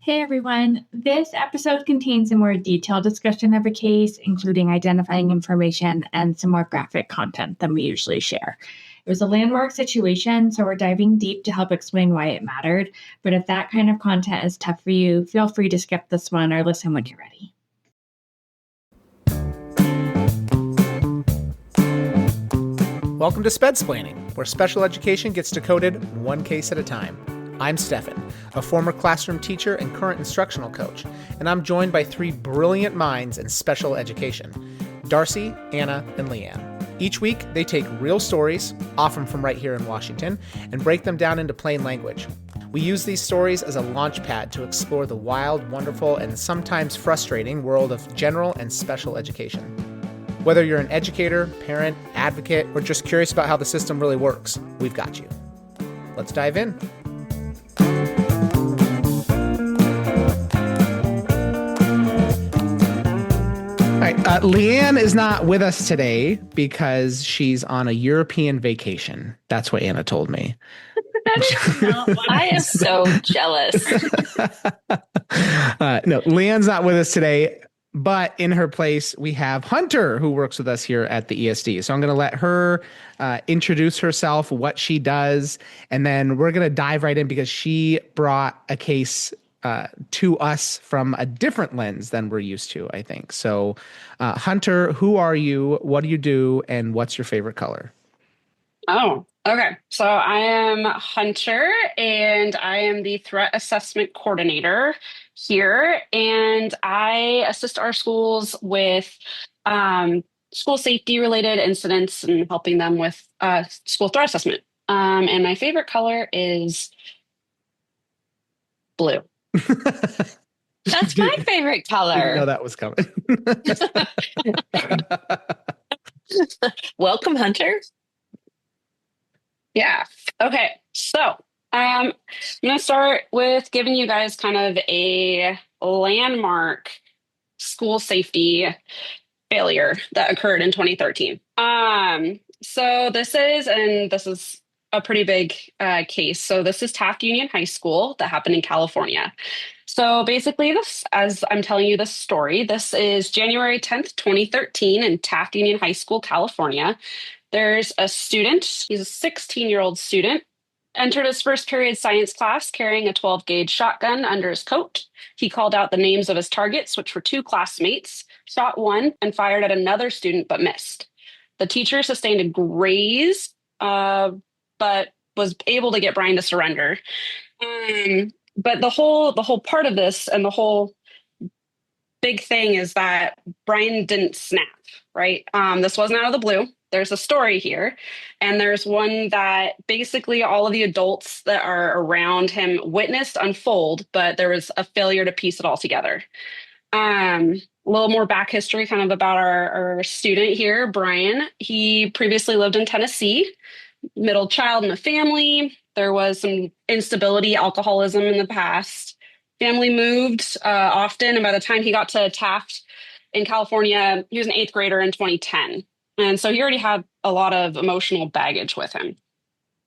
Hey everyone, this episode contains a more detailed discussion of a case, including identifying information and some more graphic content than we usually share. It was a landmark situation, so we're diving deep to help explain why it mattered. But if that kind of content is tough for you, feel free to skip this one or listen when you're ready. Welcome to Spedsplaining, where special education gets decoded one case at a time. I'm Stefan, a former classroom teacher and current instructional coach, and I'm joined by three brilliant minds in special education, Darcy, Anna, and Leanne. Each week, they take real stories, often from right here in Washington, and break them down into plain language. We use these stories as a launch pad to explore the wild, wonderful, and sometimes frustrating world of general and special education. Whether you're an educator, parent, advocate, or just curious about how the system really works, we've got you. Let's dive in. All right, Leanne is not with us today because she's on a European vacation. That's what Anna told me. I am so jealous. No, Leanne's not with us today, but in her place, we have Hunter, who works with us here at the ESD. So I'm going to let her introduce herself, what she does, and then we're going to dive right in because she brought a case to us from a different lens than we're used to, I think. So, Hunter, who are you? What do you do? And what's your favorite color? Oh, okay. So I am Hunter, and I am the threat assessment coordinator here, and I assist our schools with school safety related incidents and helping them with school threat assessment. And my favorite color is blue. That's my favorite color. Didn't know that was coming. Welcome, Hunter. Yeah. Okay. So I'm going to start with giving you guys kind of a landmark school safety failure that occurred in 2013. So this is a pretty big case. So this is Taft Union High School that happened in California. So basically this, as I'm telling you this story, this is January 10th, 2013 in Taft Union High School, California. There's a student, he's a 16-year-old student, entered his first period science class carrying a 12-gauge shotgun under his coat. He called out the names of his targets, which were two classmates, shot one, and fired at another student, but missed. The teacher sustained a graze, but was able to get Brian to surrender. But the whole part of this and the whole big thing is that Brian didn't snap, right? This wasn't out of the blue. There's a story here, and there's one that basically all of the adults that are around him witnessed unfold, but there was a failure to piece it all together. A little more back history kind of about our student here, Brian. He previously lived in Tennessee, middle child in a family. There was some instability, alcoholism in the past. Family moved often, and by the time he got to Taft in California, he was an 8th grader in 2010. And so he already had a lot of emotional baggage with him.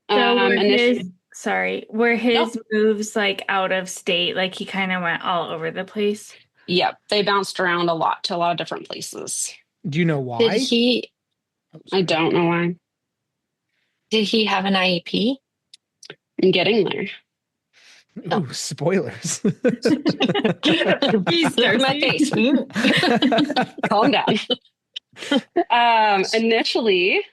Were his moves like out of state? Like he kind of went all over the place? Yep. They bounced around a lot to a lot of different places. Do you know why? I don't know why. Did he have an IEP? I'm getting there. Ooh, spoilers. He's in my face. Calm down. Initially,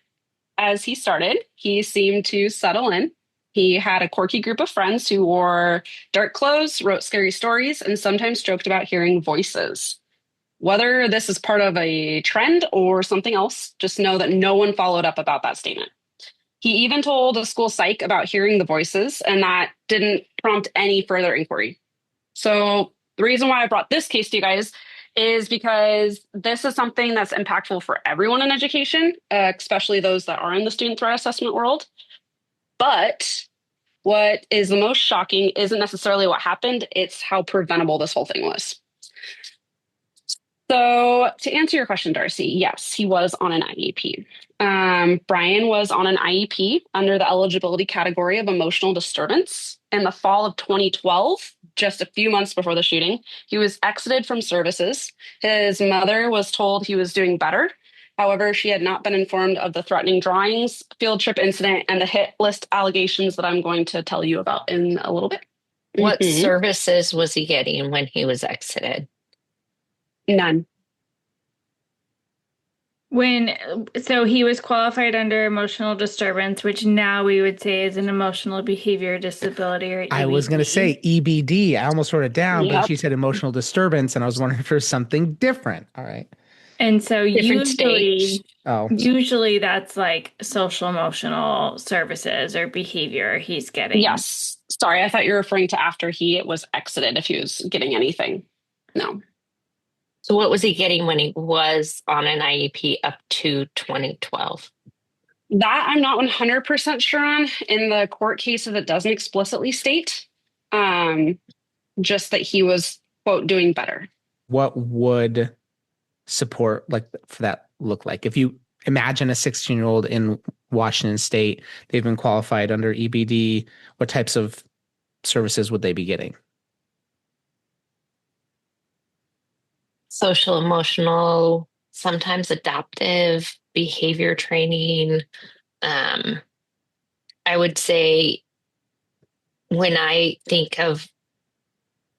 as he started, he seemed to settle in. He had a quirky group of friends who wore dark clothes, wrote scary stories, and sometimes joked about hearing voices. Whether this is part of a trend or something else, just know that no one followed up about that statement. He even told a school psych about hearing the voices, and that didn't prompt any further inquiry. So the reason why I brought this case to you guys is because this is something that's impactful for everyone in education, especially those that are in the student threat assessment world. But what is the most shocking isn't necessarily what happened, it's how preventable this whole thing was. So to answer your question, Darcy, yes, he was on an IEP. Brian was on an IEP under the eligibility category of emotional disturbance. In the fall of 2012, just a few months before the shooting. He was exited from services. His mother was told he was doing better. However, she had not been informed of the threatening drawings, field trip incident, and the hit list allegations that I'm going to tell you about in a little bit. What Mhm. services was he getting when he was exited? None. So he was qualified under emotional disturbance, which now we would say is an emotional behavior disability, or EBD. I was going to say EBD. I almost wrote it down, but Yep. she said emotional disturbance, and I was wondering if there's something different. All right. And so Different usually that's like social emotional services or behavior he's getting. Yes. Sorry, I thought you were referring to after he was exited, if he was getting anything. No. So what was he getting when he was on an IEP up to 2012? That I'm not 100% sure on. In the court cases, it doesn't explicitly state, just that he was, quote, doing better. What would support like for that look like? If you imagine a 16-year-old in Washington State, they've been qualified under EBD, what types of services would they be getting? Social, emotional, sometimes adaptive behavior training. I would say when I think of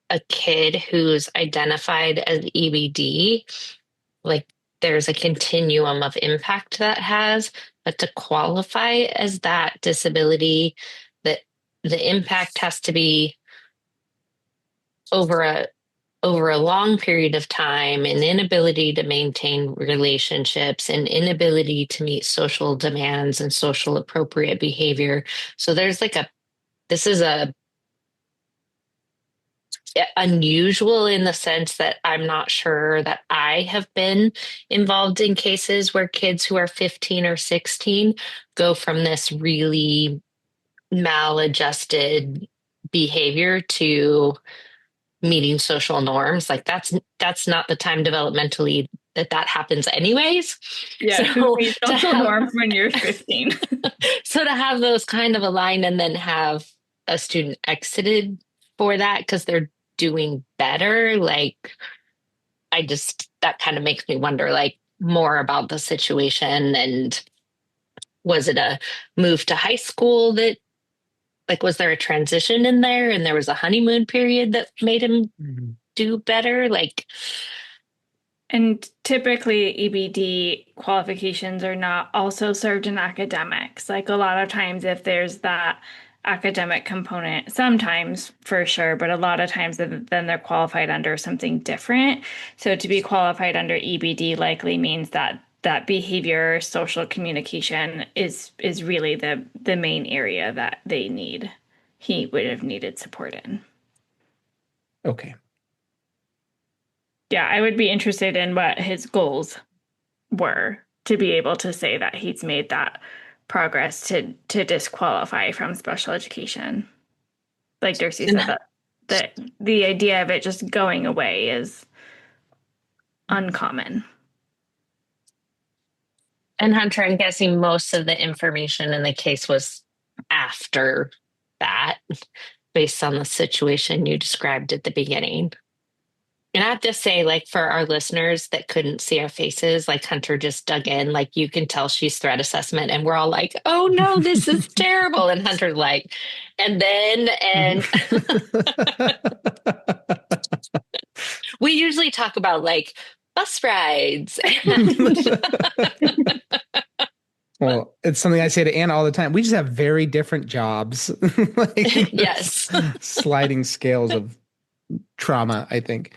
a kid who's identified as EBD, like there's a continuum of impact that has, but to qualify as that disability, that the impact has to be over a long period of time, an inability to maintain relationships, an inability to meet social demands and social appropriate behavior. So there's like this is unusual in the sense that I'm not sure that I have been involved in cases where kids who are 15 or 16 go from this really maladjusted behavior to meeting social norms. Like that's not the time developmentally that happens anyways. Yeah, So who needs social norms when you're 15? So to have those kind of aligned and then have a student exited for that because they're doing better, like that kind of makes me wonder like more about the situation. And was it a move to high school that, like, was there a transition in there and there was a honeymoon period that made him do better? Like, and typically EBD qualifications are not also served in academics. Like a lot of times if there's that academic component, sometimes for sure, but a lot of times then they're qualified under something different. So to be qualified under EBD likely means that behavior, social communication is really the main area that he would have needed support in. Okay. Yeah, I would be interested in what his goals were to be able to say that he's made that progress to disqualify from special education. Like Darcy said, that the idea of it just going away is uncommon. And Hunter, I'm guessing most of the information in the case was after that, based on the situation you described at the beginning. And I have to say, like, for our listeners that couldn't see our faces, like Hunter just dug in, like you can tell she's threat assessment, and we're all like, oh no, this is terrible. And Hunter's like, and we usually talk about like bus rides. Well, it's something I say to Anna all the time. We just have very different jobs. Like, yes. Sliding scales of trauma, I think.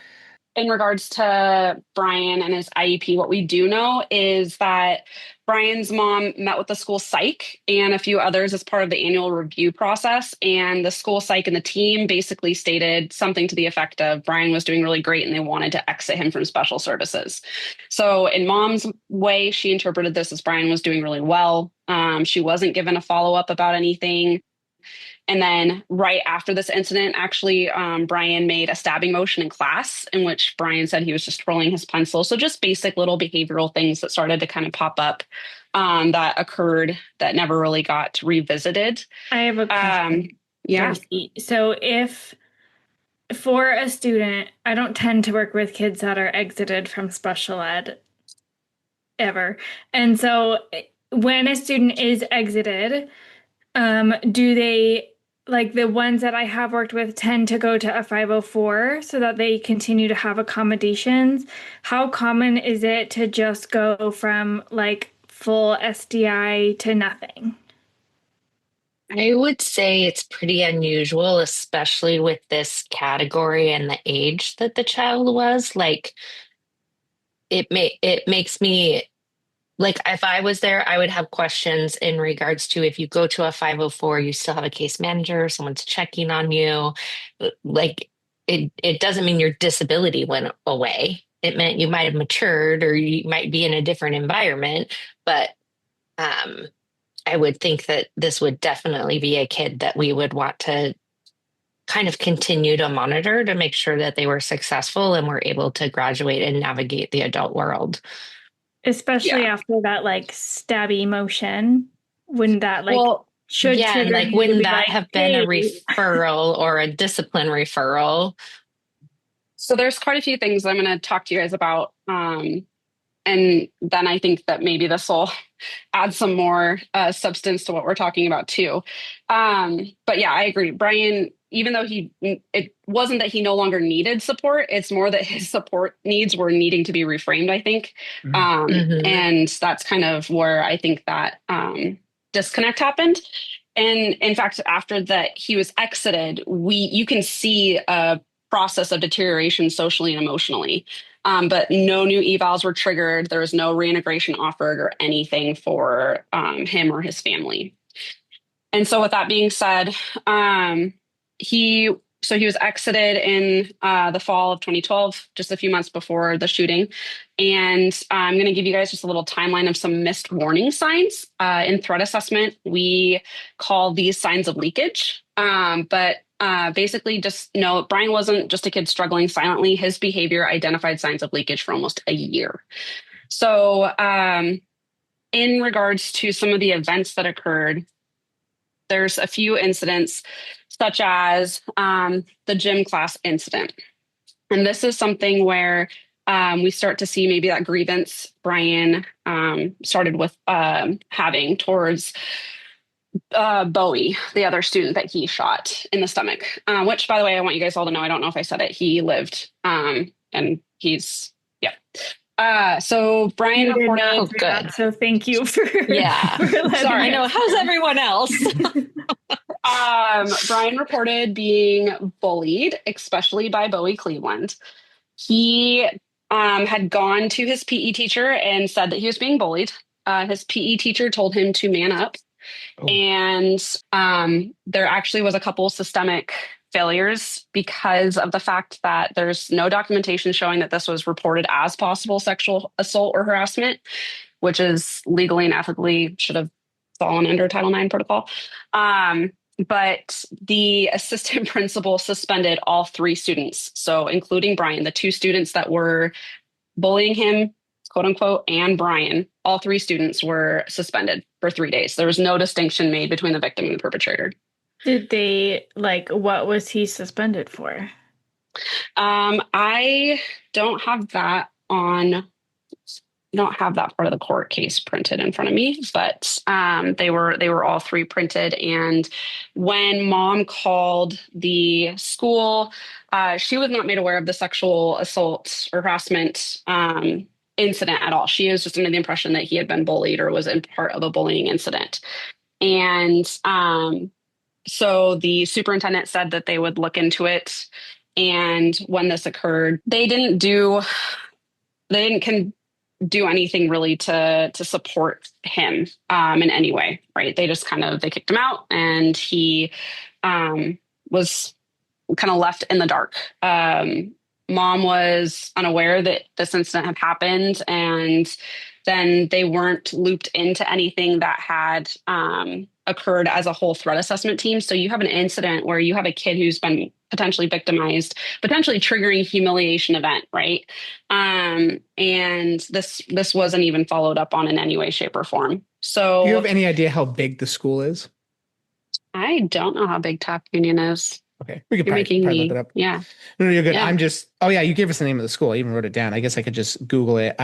In regards to Brian and his IEP, what we do know is that Brian's mom met with the school psych and a few others as part of the annual review process. And the school psych and the team basically stated something to the effect of Brian was doing really great and they wanted to exit him from special services. So in mom's way, she interpreted this as Brian was doing really well. She wasn't given a follow-up about anything. And then right after this incident, actually, Brian made a stabbing motion in class in which Brian said he was just twirling his pencil. So just basic little behavioral things that started to kind of pop up that occurred that never really got revisited. I have a question. Yeah. Darcy. So if for a student, I don't tend to work with kids that are exited from special ed ever. And so when a student is exited, do they, like the ones that I have worked with, tend to go to a 504 so that they continue to have accommodations? How common is it to just go from like full SDI to nothing? I would say it's pretty unusual, especially with this category and the age that the child was. Like it makes me like if I was there, I would have questions in regards to if you go to a 504, you still have a case manager, someone's checking on you. Like it doesn't mean your disability went away. It meant you might have matured or you might be in a different environment, but um I would think that this would definitely be a kid that we would want to kind of continue to monitor to make sure that they were successful and were able to graduate and navigate the adult world. Especially Yeah. after that like stabby motion, wouldn't that like Well, should Yeah, and trigger like you to wouldn't be that like, have been a hey, referral or a discipline referral? so there's quite a few things I'm going to talk to you guys about. And then I think that maybe this will add some more substance to what we're talking about too. But yeah, I agree. Brian, even though it wasn't that he no longer needed support, it's more that his support needs were needing to be reframed, I think. Hmm. And that's kind of where I think that disconnect happened. And in fact, after that he was exited, you can see a process of deterioration socially and emotionally. But no new evals were triggered. There was no reintegration offered or anything for him or his family. And so, with that being said, he he was exited in the fall of 2012, just a few months before the shooting. And I'm going to give you guys just a little timeline of some missed warning signs in threat assessment. We call these signs of leakage, but basically, just know Brian wasn't just a kid struggling silently. His behavior identified signs of leakage for almost a year. So, in regards to some of the events that occurred, there's a few incidents, such as the gym class incident. And this is something where we start to see maybe that grievance Brian started with having towards Bowie, the other student that he shot in the stomach, which, by the way, I want you guys all to know, I don't know if I said it, he lived and he's, yeah. So Brian you did not Oh, reported, say good. that, so thank you for Yeah. for letting Sorry. I know. us How's know. everyone else? Brian reported being bullied, especially by Bowie Cleveland. He had gone to his PE teacher and said that he was being bullied. His PE teacher told him to man up. Oh. And there actually was a couple systemic failures because of the fact that there's no documentation showing that this was reported as possible sexual assault or harassment, which is legally and ethically should have fallen under Title IX protocol. But the assistant principal suspended all three students. So, including Brian, the two students that were bullying him, quote unquote, and Brian, all three students were suspended for 3 days. There was no distinction made between the victim and the perpetrator. Did they like what was he suspended for? I don't have that on. Don't have that part of the court case printed in front of me, but they were all three printed. And when mom called the school, she was not made aware of the sexual assault or harassment incident at all. She was just under the impression that he had been bullied or was in part of a bullying incident. And so the superintendent said that they would look into it. And when this occurred, they didn't do anything really to support him in any way, right? They just they kicked him out, and he was kind of left in the dark. Mom was unaware that this incident had happened, and then they weren't looped into anything that had occurred as a whole threat assessment team. So you have an incident where you have a kid who's been potentially victimized, potentially triggering humiliation event, right? And this wasn't even followed up on in any way, shape, or form. Do you have So any idea how big the school is? I don't know how big Top Union is. Okay. We could You're making probably look it me, up. yeah. No, you're good. Yeah. Oh yeah, you gave us the name of the school. I even wrote it down. I guess I could just Google it.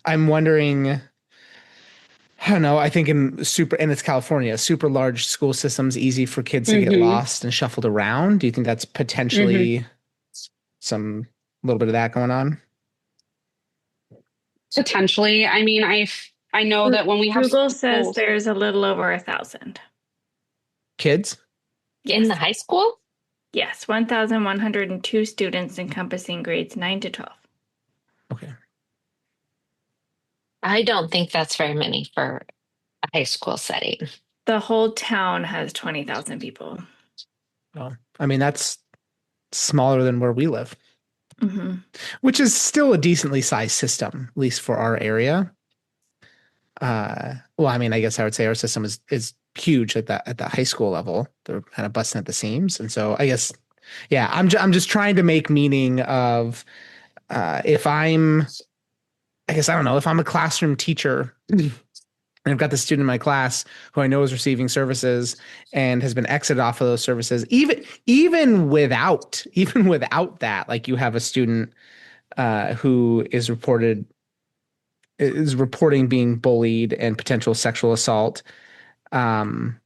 I'm wondering, I don't know. I think and it's California, super large school systems, easy for kids to get Mm-hmm. lost and shuffled around. Do you think that's Mm-hmm. potentially some little bit of that going on? Potentially. I mean, I know that when we have Google says schools, there's a little over 1,000. Kids? In the Yes. high school? Yes, 1,102 students encompassing grades 9 to 12. Okay. I don't think that's very many for a high school setting. The whole town has 20,000 people. Well, I mean, that's smaller than where we live, Mm-hmm. which is still a decently sized system, at least for our area. Well, I mean, I guess I would say our system is huge at the high school level. They're kind of busting at the seams, and so I guess, yeah, I'm just trying to make meaning of if I guess I don't know if I'm a classroom teacher. And I've got the student in my class who I know is receiving services and has been exited off of those services. Even without that, like you have a student who is reporting being bullied and potential sexual assault. Um,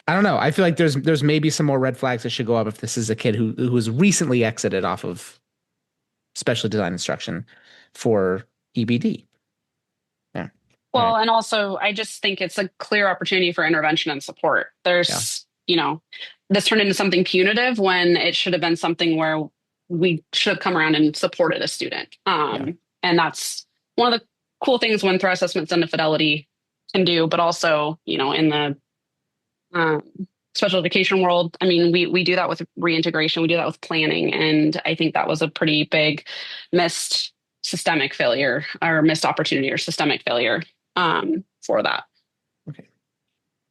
I don't know. I feel like there's maybe some more red flags that should go up if this is a kid who was recently exited off of specially designed instruction for EBD. Yeah. well, and also I just think it's a clear opportunity for intervention and support. Yeah. This turned into something punitive when it should have been something where we should have come around and supported a student. And that's one of the cool things when threat assessments and fidelity can do, but also, in the um, special education world, I mean, we do that with reintegration, we do that with planning, and I think that was a pretty big missed systemic failure or missed opportunity or systemic failure for that. Okay.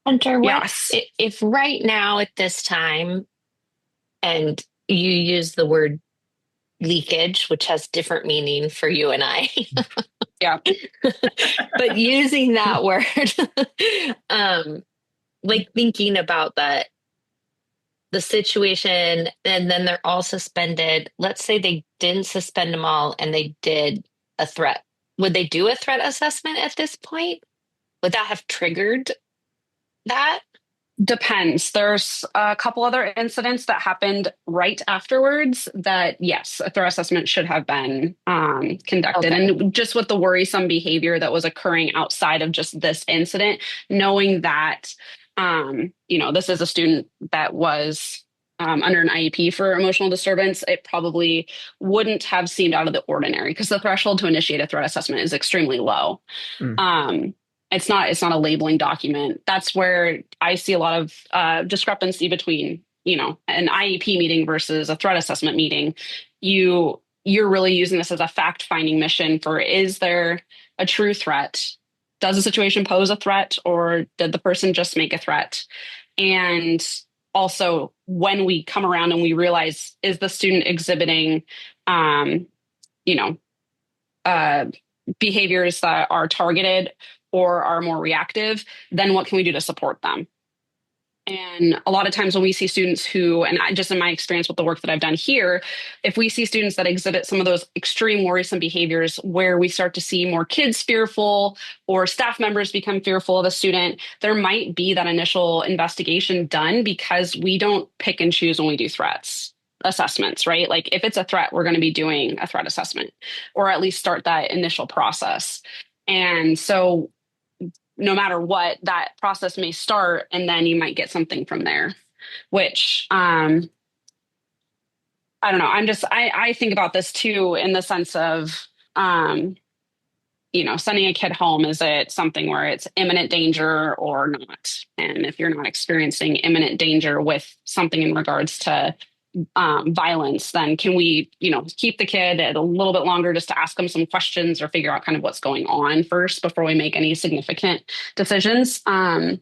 Hunter, Yes. If right now at this time, and you use the word leakage, which has different meaning for you and I. Yeah. But using that word, like thinking about the situation, and then they're all suspended. Let's say they didn't suspend them all and they did a threat. Would they do a threat assessment at this point? Would that have triggered that? Depends. There's a couple other incidents that happened right afterwards that, yes, a threat assessment should have been conducted. Okay. And just with the worrisome behavior that was occurring outside of just this incident, knowing that, this is a student that was under an IEP for emotional disturbance, it probably wouldn't have seemed out of the ordinary because the threshold to initiate a threat assessment is extremely low. It's not a labeling document. That's where I see a lot of discrepancy between, an IEP meeting versus a threat assessment meeting. You're really using this as a fact-finding mission for, is there a true threat? Does the situation pose a threat, or did the person just make a threat? And also, when we come around and we realize, is the student exhibiting, behaviors that are targeted or are more reactive, then what can we do to support them? And a lot of times when we see students who, and just in my experience with the work that I've done here, if we see students that exhibit some of those extreme worrisome behaviors where we start to see more kids fearful or staff members become fearful of a student, there might be that initial investigation done because we don't pick and choose when we do threats assessments, right? Like if it's a threat, we're going to be doing a threat assessment or at least start that initial process. And so no matter what, that process may start and then you might get something from there, which I don't know. I think about this too in the sense of, sending a kid home. Is it something where it's imminent danger or not? And if you're not experiencing imminent danger with something in regards to violence, then can we, keep the kid a little bit longer just to ask them some questions or figure out kind of what's going on first before we make any significant decisions. And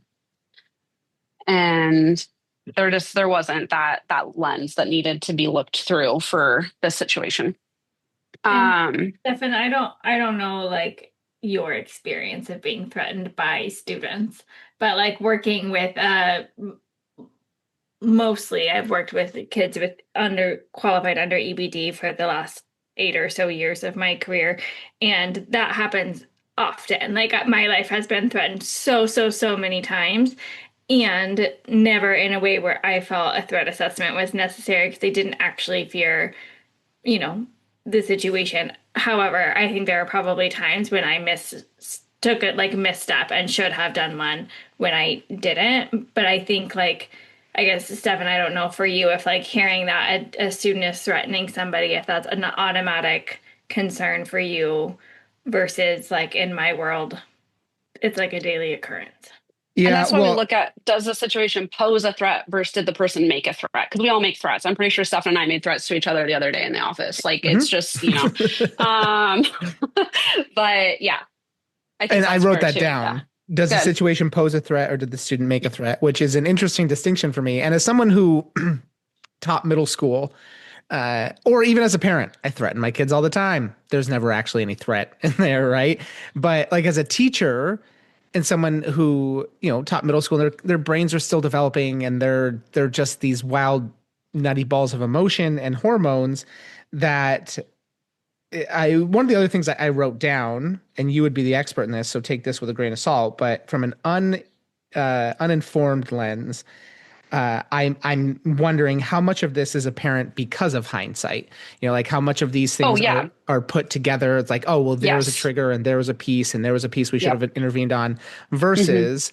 there wasn't that lens that needed to be looked through for this situation. Stefan, I don't know like your experience of being threatened by students, but like working with mostly I've worked with kids with qualified under EBD for the last 8 or so years of my career. And that happens often. Like my life has been threatened so many times, and never in a way where I felt a threat assessment was necessary because they didn't actually fear, you know, the situation. However, I think there are probably times when I took a misstep and should have done one when I didn't. But I think I guess Stefan, I don't know for you if hearing that a student is threatening somebody, if that's an automatic concern for you versus in my world, it's like a daily occurrence. And Yeah, that's why we well, look at, does the situation pose a threat versus did the person make a threat? Because we all make threats. I'm pretty sure Stefan and I made threats to each other the other day in the office. It's just, um, but yeah, I think and I that's wrote fair that too. Yeah. down. Does the Good. situation pose a threat or did the student make a threat? Which is an interesting distinction for me. And as someone who taught middle school, or even as a parent, I threaten my kids all the time. There's never actually any threat in there, right? But as a teacher and someone who taught middle school, their brains are still developing, and they're just these wild, nutty balls of emotion and hormones that one of the other things that I wrote down, and you would be the expert in this, so take this with a grain of salt, but from an uninformed lens, I'm wondering how much of this is apparent because of hindsight. How much of these things are put together. It's like, oh, well, there was a Yes. trigger and there was a piece and there was a piece we should Yep. have intervened on, versus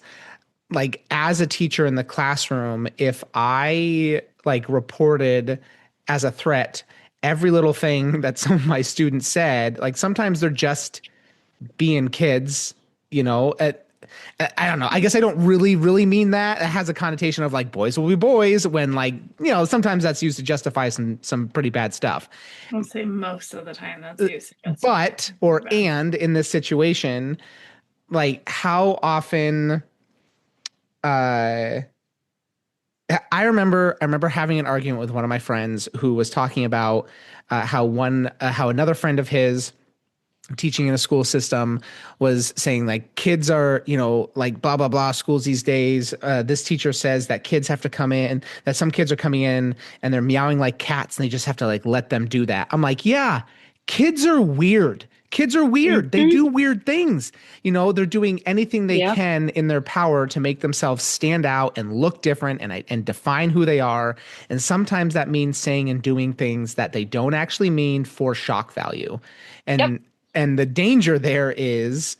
as a teacher in the classroom, if I reported as a threat every little thing that some of my students said, sometimes they're just being kids, I don't know. I guess I don't really mean that. It has a connotation of boys will be boys when sometimes that's used to justify some pretty bad stuff. I'll say most of the time that's used. And in this situation, how often I remember having an argument with one of my friends who was talking about how another friend of his teaching in a school system was saying kids are blah blah blah schools these days. This teacher says that kids have to come in, that some kids are coming in and they're meowing like cats and they just have to let them do that. I'm like, yeah, kids are weird. Kids are weird. Mm-hmm. They do weird things. They're doing anything they can in their power to make themselves stand out and look different and define who they are. And sometimes that means saying and doing things that they don't actually mean for shock value. And the danger there is,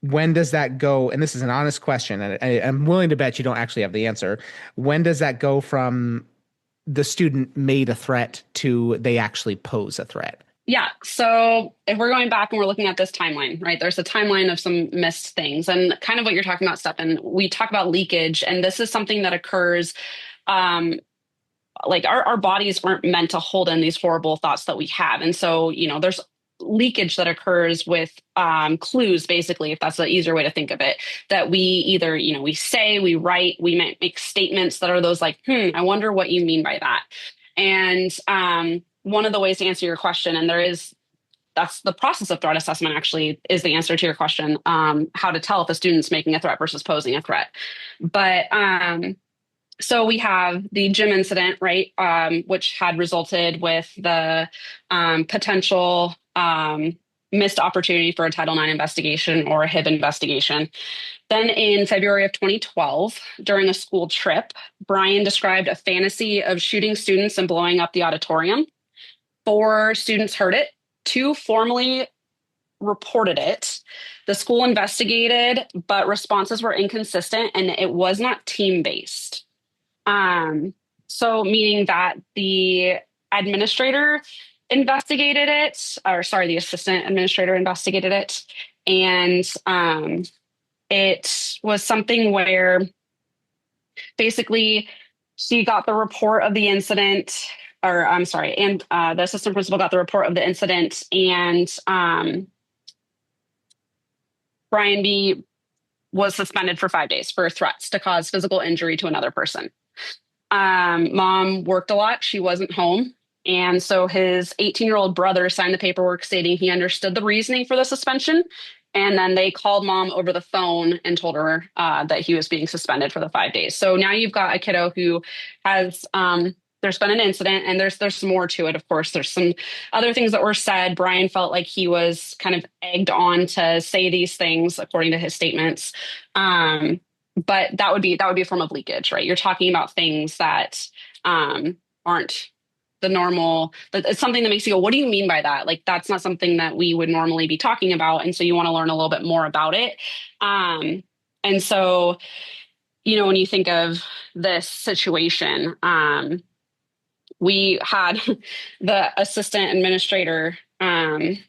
when does that go? And this is an honest question, and I'm willing to bet you don't actually have the answer. When does that go from the student made a threat to they actually pose a threat? Yeah. So if we're going back and we're looking at this timeline, right, there's a timeline of some missed things and kind of what you're talking about, Stefan. We talk about leakage, and this is something that occurs. Our bodies weren't meant to hold in these horrible thoughts that we have. And so, there's leakage that occurs with clues, basically, if that's the easier way to think of it, that we either, we say, we write, we might make statements that are those I wonder what you mean by that. And one of the ways to answer your question, and that's the process of threat assessment actually is the answer to your question, how to tell if a student's making a threat versus posing a threat. But so we have the gym incident, right, which had resulted with the potential missed opportunity for a Title IX investigation or a HIB investigation. Then in February of 2012, during a school trip, Brian described a fantasy of shooting students and blowing up the auditorium. 4 students heard it. 2 formally reported it. The school investigated, but responses were inconsistent and it was not team-based. So meaning that the administrator investigated it, or sorry, the assistant administrator investigated it. And it was something where basically she got the report of the incident, or I'm sorry, and the assistant principal got the report of the incident, and Brian B was suspended for 5 days for threats to cause physical injury to another person. Mom worked a lot. She wasn't home. And so his 18-year-old brother signed the paperwork stating he understood the reasoning for the suspension And then they called mom over the phone and told her that he was being suspended for the 5 days. So now you've got a kiddo who has there's been an incident, and there's some more to it. Of course, there's some other things that were said. Brian felt like he was kind of egged on to say these things, according to his statements. But that would be a form of leakage, right? You're talking about things that aren't the normal. It's something that makes you go, "What do you mean by that?" Like that's not something that we would normally be talking about, and so you want to learn a little bit more about it. And so, when you think of this situation, we had the assistant administrator sent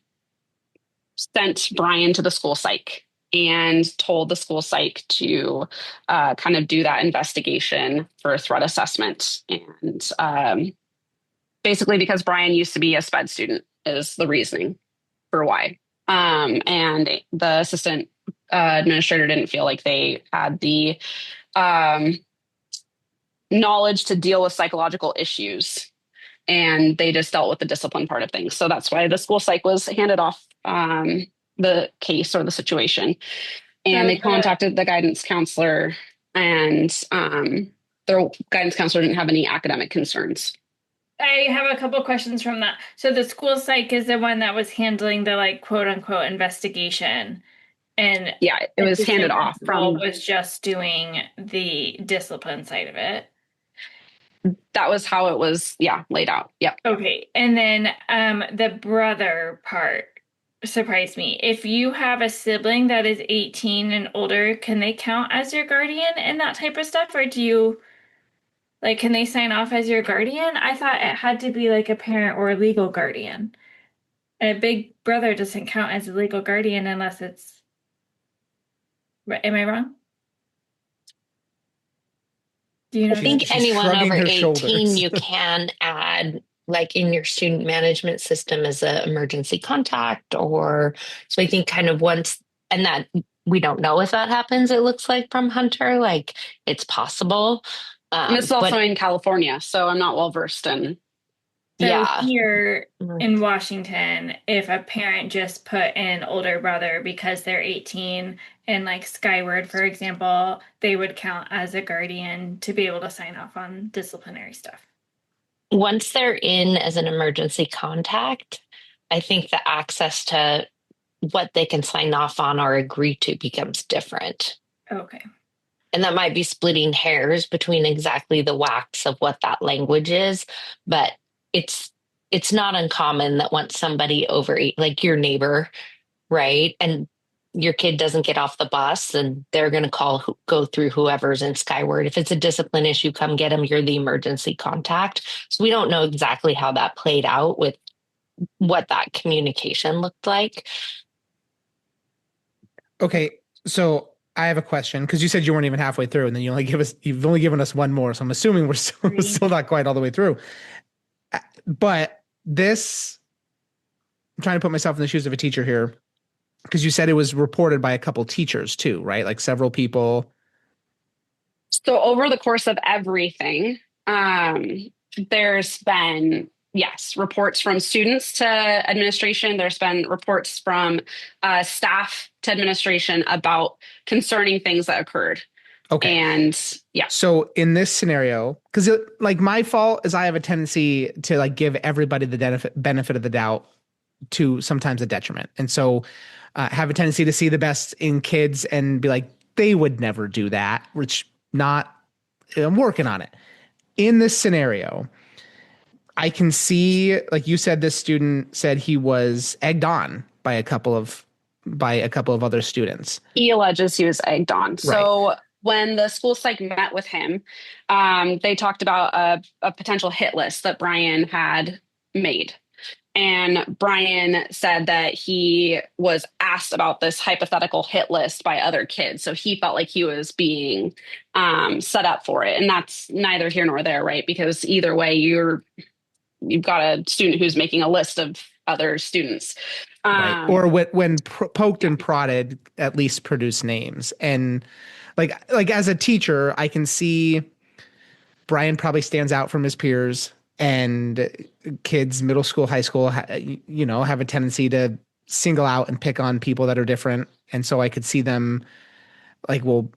Brian to the school psych and told the school psych to kind of do that investigation for threat assessment. And basically, because Brian used to be a SPED student, is the reasoning for why. And the assistant administrator didn't feel like they had the knowledge to deal with psychological issues, and they just dealt with the discipline part of things. So that's why the school psych was handed off the case or the situation. And they contacted the guidance counselor, and their guidance counselor didn't have any academic concerns. I have a couple questions from that. So the school psych is the one that was handling the like quote unquote investigation. And yeah, it was handed off from was just doing the discipline side of it. That was how it was, laid out. Yep. Okay. And then the brother part surprised me. If you have a sibling that is 18 and older, can they count as your guardian and that type of stuff? Or do you can they sign off as your guardian? I thought it had to be like a parent or a legal guardian. A big brother doesn't count as a legal guardian unless it's. Am I wrong? Do you know? I think She's anyone shrugging over her 18, shoulders. you can add like in your student management system as an emergency contact, or so I think kind of once, and that we don't know if that happens, it looks like from Hunter, like it's possible. And it's also in California, so I'm not well versed in. So here in Washington, if a parent just put an older brother because they're 18 and like Skyward, for example, they would count as a guardian to be able to sign off on disciplinary stuff. Once they're in as an emergency contact, I think the access to what they can sign off on or agree to becomes different. Okay. And that might be splitting hairs between exactly the wax of what that language is, but it's not uncommon that once somebody over like your neighbor, right, and your kid doesn't get off the bus, and they're going to go through whoever's in Skyward. If it's a discipline issue, come get them. You're the emergency contact. So we don't know exactly how that played out with what that communication looked like. Okay, so I have a question, because you said you weren't even halfway through, and then you've only given us one more, so I'm assuming we're still not quite all the way through. But this, I'm trying to put myself in the shoes of a teacher here, because you said it was reported by a couple teachers too, right? Like several people. So over the course of everything, there's been, yes, reports from students to administration. There's been reports from staff to administration about concerning things that occurred. Okay. And yeah. So in this scenario, because like my fault is I have a tendency to like give everybody the benefit of the doubt, to sometimes a detriment. And so have a tendency to see the best in kids and be like, they would never do that, which I'm working on it. In this scenario, I can see, like you said, this student said he was egged on by a couple of other students. He alleges he was egged on. Right. So when the school psych met with him, they talked about a potential hit list that Brian had made. And Brian said that he was asked about this hypothetical hit list by other kids. So he felt like he was being set up for it. And that's neither here nor there, right? Because either way, you've got a student who's making a list of other students. Right. Or when poked and prodded, at least produce names. And like as a teacher, I can see Brian probably stands out from his peers, and kids, middle school, high school, have a tendency to single out and pick on people that are different. And so I could see them like, well,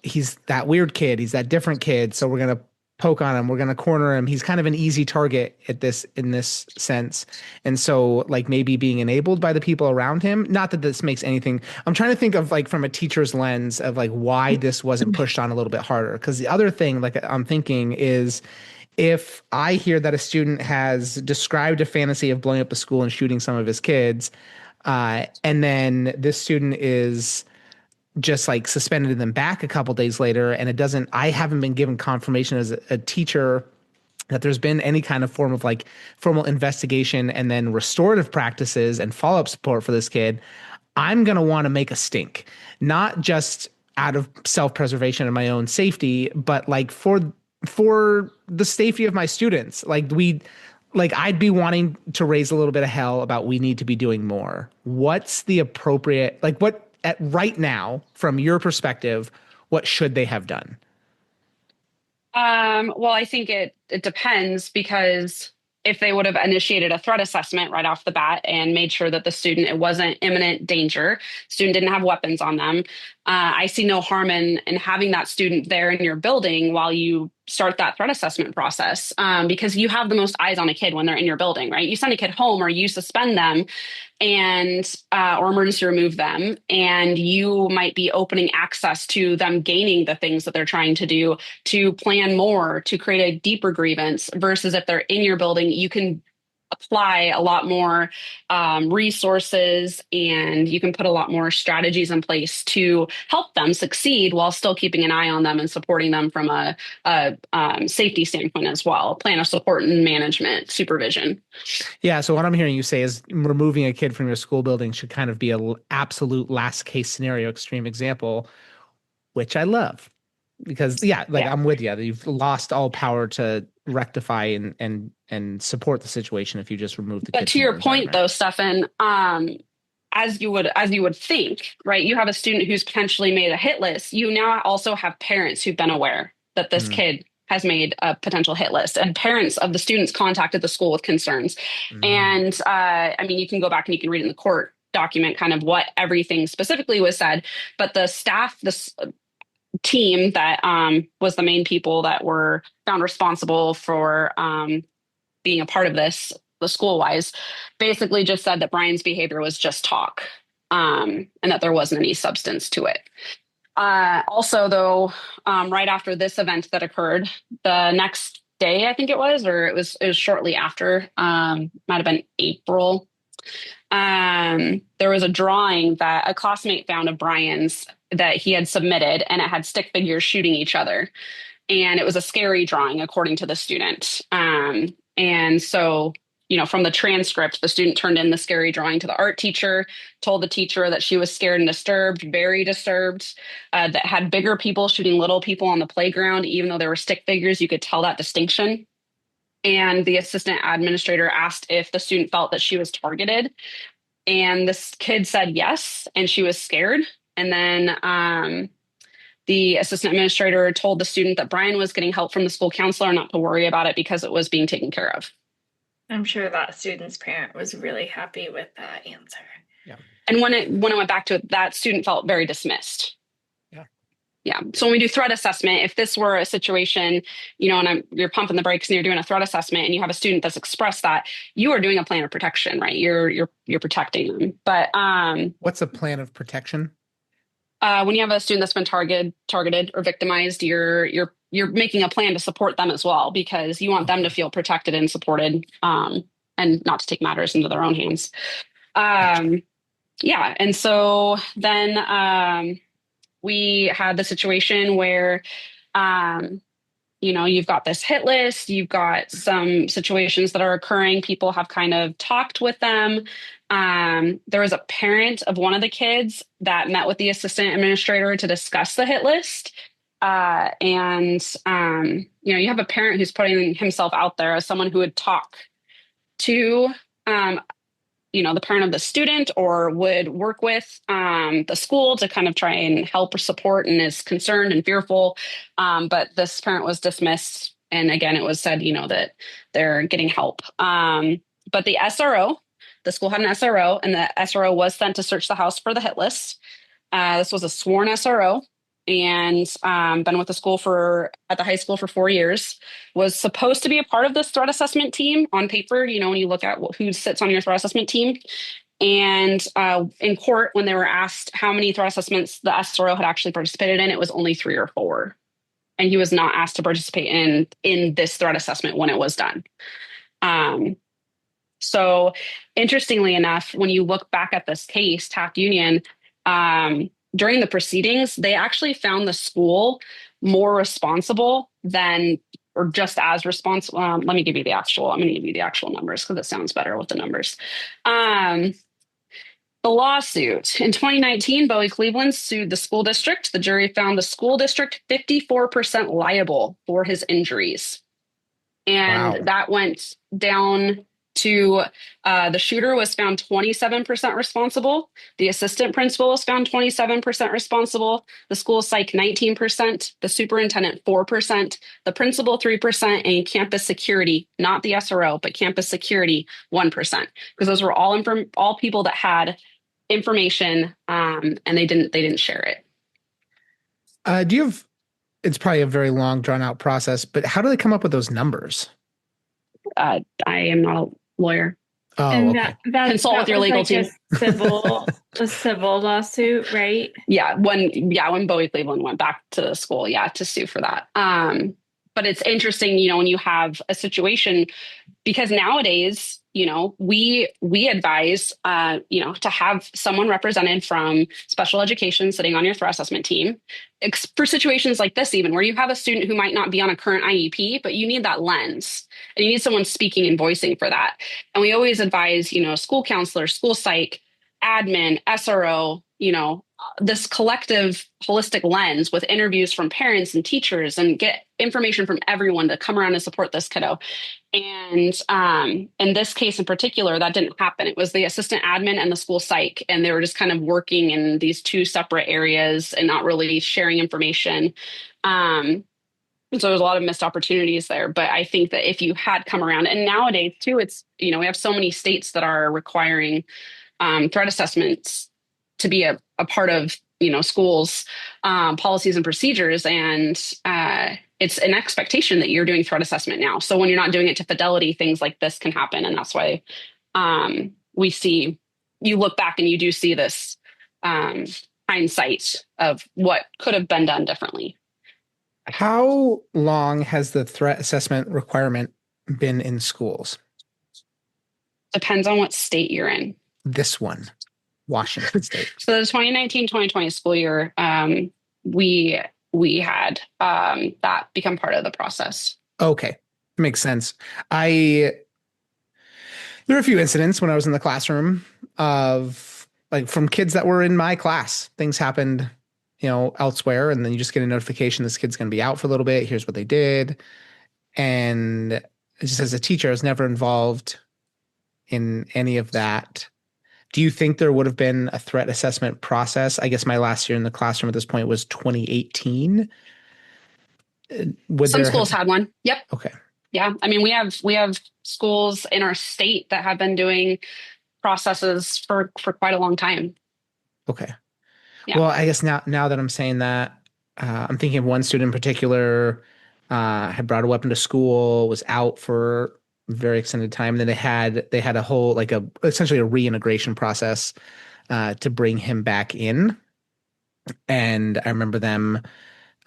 he's that weird kid. He's that different kid. So we're going to poke on him. We're going to corner him. He's kind of an easy target in this sense. And so like maybe being enabled by the people around him, not that this makes anything, I'm trying to think of like from a teacher's lens of like why this wasn't pushed on a little bit harder. Cause the other thing like I'm thinking is if I hear that a student has described a fantasy of blowing up the school and shooting some of his kids, and then this student is just like suspended them back a couple days later, and I haven't been given confirmation as a teacher that there's been any kind of form of like formal investigation and then restorative practices and follow-up support for this kid, I'm going to want to make a stink, not just out of self-preservation and my own safety, but like for the safety of my students. I'd be wanting to raise a little bit of hell about we need to be doing more. What's the appropriate, right now, from your perspective, what should they have done? Well, I think it depends, because if they would have initiated a threat assessment right off the bat and made sure that it wasn't imminent danger, student didn't have weapons on them, I see no harm in having that student there in your building while you start that threat assessment process, because you have the most eyes on a kid when they're in your building, right? You send a kid home or you suspend them and or emergency remove them, and you might be opening access to them gaining the things that they're trying to do, to plan more, to create a deeper grievance, versus if they're in your building, you can apply a lot more resources, and you can put a lot more strategies in place to help them succeed while still keeping an eye on them and supporting them from a safety standpoint as well. Plan of support and management supervision. Yeah. So what I'm hearing you say is removing a kid from your school building should kind of be an absolute last case scenario, extreme example, which I love. Because I'm with you. You've lost all power to rectify and support the situation if you just remove the kid. But to your point, though, Stefan, as you would think, right? You have a student who's potentially made a hit list. You now also have parents who've been aware that this kid has made a potential hit list, and parents of the students contacted the school with concerns. And you can go back and you can read in the court document kind of what everything specifically was said. But the staff, this team that was the main people that were found responsible for being a part of this, the school-wise, basically just said that Brian's behavior was just talk, and that there wasn't any substance to it. Also, though, right after this event that occurred, the next day, I think it was shortly after, might have been April, there was a drawing that a classmate found of Brian's that he had submitted, and it had stick figures shooting each other. And it was a scary drawing, according to the student. And so, from the transcript, the student turned in the scary drawing to the art teacher, told the teacher that she was scared and disturbed, very disturbed, that had bigger people shooting little people on the playground, even though there were stick figures, you could tell that distinction. And the assistant administrator asked if the student felt that she was targeted. And this kid said yes, and she was scared. And then the assistant administrator told the student that Brian was getting help from the school counselor, not to worry about it because it was being taken care of. I'm sure that student's parent was really happy with that answer. Yeah. And when it went back to it, that student felt very dismissed. Yeah. So when we do threat assessment, if this were a situation, and you're pumping the brakes and you're doing a threat assessment and you have a student that's expressed that, you are doing a plan of protection, right? You're protecting them. But what's a plan of protection? When you have a student that's been targeted or victimized, you're making a plan to support them as well, because you want them to feel protected and supported, and not to take matters into their own hands. Yeah. And so then we had the situation where, you've got this hit list, you've got some situations that are occurring. People have kind of talked with them. There was a parent of one of the kids that met with the assistant administrator to discuss the hit list. You have a parent who's putting himself out there as someone who would talk to, the parent of the student, or would work with the school to kind of try and help or support, and is concerned and fearful. But this parent was dismissed. And again, it was said, that they're getting help. But the SRO The school had an SRO, and the SRO was sent to search the house for the hit list. This was a sworn SRO, and been with the school at the high school for 4 years. Was supposed to be a part of this threat assessment team on paper. When you look at who sits on your threat assessment team. And in court, when they were asked how many threat assessments the SRO had actually participated in, it was only 3 or 4. And he was not asked to participate in this threat assessment when it was done. So interestingly enough, when you look back at this case, Taft Union, during the proceedings, they actually found the school more responsible than, or just as responsible. I'm going to give you the actual numbers because it sounds better with the numbers. The lawsuit in 2019, Bowie Cleveland sued the school district. The jury found the school district 54% liable for his injuries. And Wow. that went down to the shooter was found 27% responsible. The assistant principal was found 27% responsible. The school psych 19%, the superintendent 4%, the principal 3%, and campus security, not the SRO, but campus security 1%. Because those were all people that had information, and they didn't share it. Do you have? It's probably a very long, drawn out process, but how do they come up with those numbers? I am not a lawyer. Oh, And okay. Consult with your legal team. A civil lawsuit, right? Yeah, when Bowie Cleveland went back to school, to sue for that. But it's interesting, when you have a situation, because nowadays, we advise, to have someone represented from special education sitting on your threat assessment team for situations like this, even where you have a student who might not be on a current IEP, but you need that lens and you need someone speaking and voicing for that. And we always advise, school counselor, school psych, admin, SRO, this collective holistic lens with interviews from parents and teachers and get information from everyone to come around and support this kiddo. And in this case in particular, that didn't happen. It was the assistant admin and the school psych, and they were just kind of working in these two separate areas and not really sharing information. And so there's a lot of missed opportunities there. But I think that if you had come around, and nowadays too, it's, we have so many states that are requiring threat assessments to be a part of, schools, policies and procedures. And it's an expectation that you're doing threat assessment now. So when you're not doing it to fidelity, things like this can happen. And that's why you look back and you do see this hindsight of what could have been done differently. How long has the threat assessment requirement been in schools? Depends on what state you're in. This one, Washington State. So the 2019-2020 school year, we had that become part of the process. Okay, makes sense. There were a few incidents when I was in the classroom of from kids that were in my class. Things happened, elsewhere, and then you just get a notification this kid's going to be out for a little bit. Here's what they did, and just as a teacher, I was never involved in any of that. Do you think there would have been a threat assessment process? I guess my last year in the classroom at this point was 2018. Some schools had one. Yep. Okay. Yeah. I mean, we have schools in our state that have been doing processes for quite a long time. Okay. Yeah. Well, I guess now that I'm saying that, I'm thinking of one student in particular, had brought a weapon to school, was out for very extended time. And then they had a whole, essentially a reintegration process, to bring him back in. And I remember them,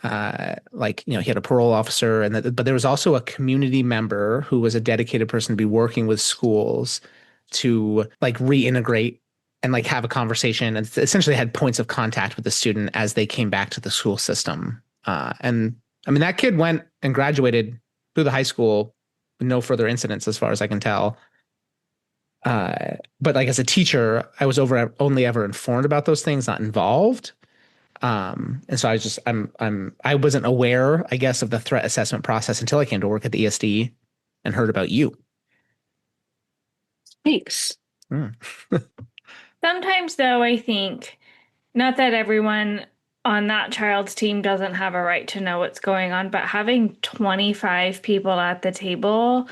he had a parole officer but there was also a community member who was a dedicated person to be working with schools to reintegrate and have a conversation, and essentially had points of contact with the student as they came back to the school system. And I mean, that kid went and graduated through the high school with no further incidents, as far as I can tell. But as a teacher, I was only ever informed about those things, not involved. And so I wasn't aware, I guess, of the threat assessment process until I came to work at the ESD and heard about you. Thanks. Sometimes, though, I think not that everyone on that child's team doesn't have a right to know what's going on, but having 25 people at the table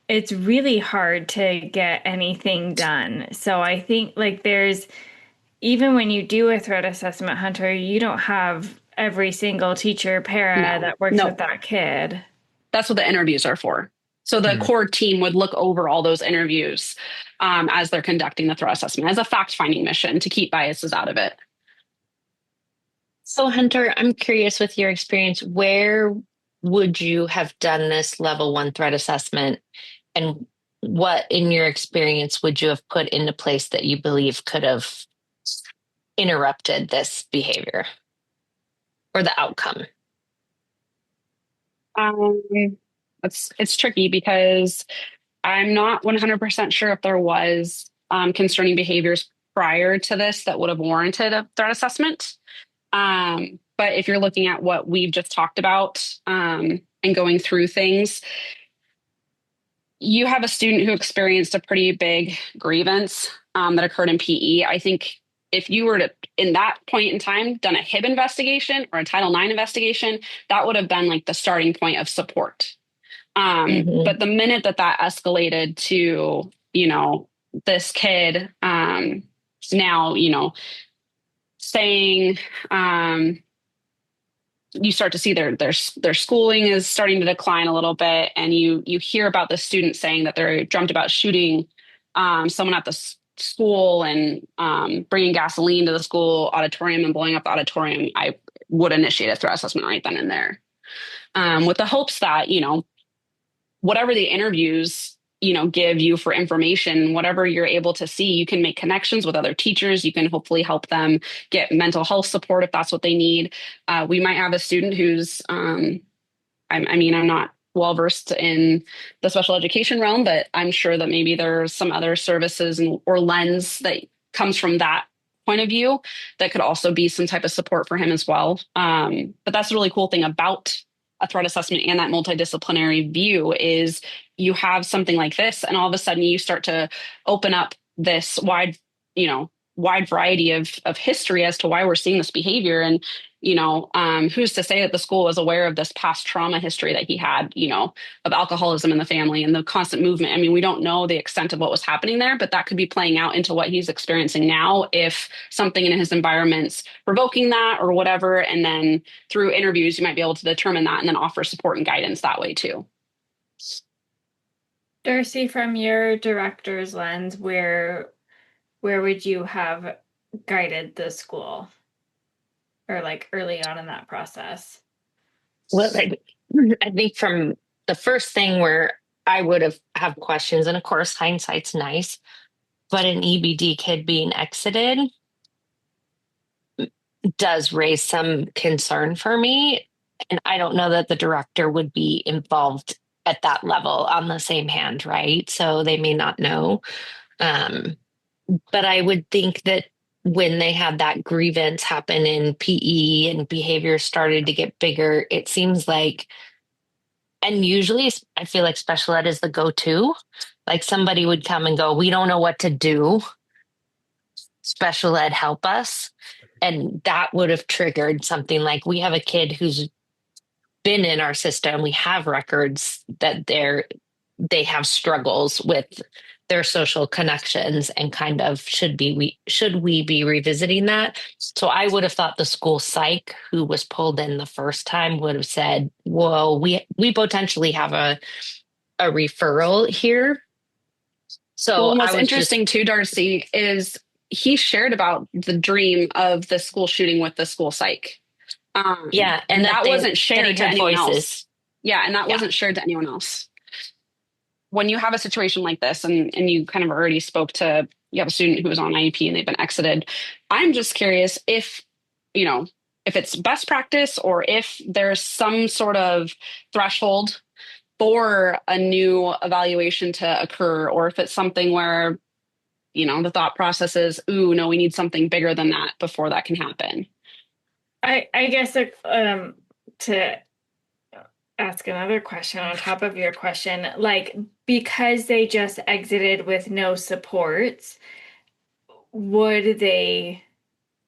it's really hard to get anything done. So I think like there's even when you do a threat assessment, Hunter, you don't have every single teacher, para No, that works with no, that kid. that's what the interviews are for. So the Hmm. core team would look over all those interviews as they're conducting the threat assessment as a fact-finding mission to keep biases out of it. So, Hunter, I'm curious with your experience, where would you have done this level one threat assessment? And what, in your experience, would you have put into place that you believe could have interrupted this behavior or the outcome? Um, it's tricky because I'm not 100% sure if there was concerning behaviors prior to this that would have warranted a threat assessment. But if you're looking at what we've just talked about and going through things, you have a student who experienced a pretty big grievance that occurred in PE. I think if you were to, in that point in time, done a HIB investigation or a Title IX investigation, that would have been like the starting point of support. Hmm. But the minute that that escalated to, this kid now, saying, you start to see their schooling is starting to decline a little bit, and you hear about the student saying that they're dreamt about shooting someone at the school and bringing gasoline to the school auditorium and blowing up the auditorium. I would initiate a threat assessment right then and there, with the hopes that whatever the interviews give you for information, whatever you're able to see, you can make connections with other teachers. You can hopefully help them get mental health support if that's what they need. We might have a student who's I'm not well versed in the special education realm, but I'm sure that maybe there's some other services or lens that comes from that point of view that could also be some type of support for him as well. But that's the really cool thing about a threat assessment and that multidisciplinary view is you have something like this, and all of a sudden you start to open up this wide variety of history as to why we're seeing this behavior. And who's to say that the school was aware of this past trauma history that he had, of alcoholism in the family and the constant movement. I mean, we don't know the extent of what was happening there, but that could be playing out into what he's experiencing now if something in his environment's provoking that or whatever. And then through interviews, you might be able to determine that and then offer support and guidance that way too. Darcy, from your director's lens, where would you have guided the school or like early on in that process? Well, I think from the first thing where I would have questions, and of course, hindsight's nice, but an EBD kid being exited does raise some concern for me. And I don't know that the director would be involved at that level on the same hand, right? So they may not know. Um, but I would think that when they had that grievance happen in PE and behavior started to get bigger, it seems like, and usually I feel like special ed is the go-to. Like somebody would come and go, we don't know what to do. Special ed, help us. And that would have triggered something like we have a kid who's been in our system. We have records that they have struggles with their social connections and kind of should we be revisiting that? So I would have thought the school psych who was pulled in the first time would have said, whoa, we potentially have a referral here. So Well, and I what's was just, interesting too, Darcy, is he shared about the dream of the school shooting with the school psych. yeah, and And that that wasn't that he shared to heard anyone voices. else. Yeah, and that Yeah. wasn't shared to anyone else. When you have a situation like this, and you kind of already spoke to, you have a student who was on IEP and they've been exited. I'm just curious if it's best practice or if there's some sort of threshold for a new evaluation to occur, or if it's something where the thought process is, ooh, no, we need something bigger than that before that can happen. I guess to ask another question on top of your question, like because they just exited with no supports, would they,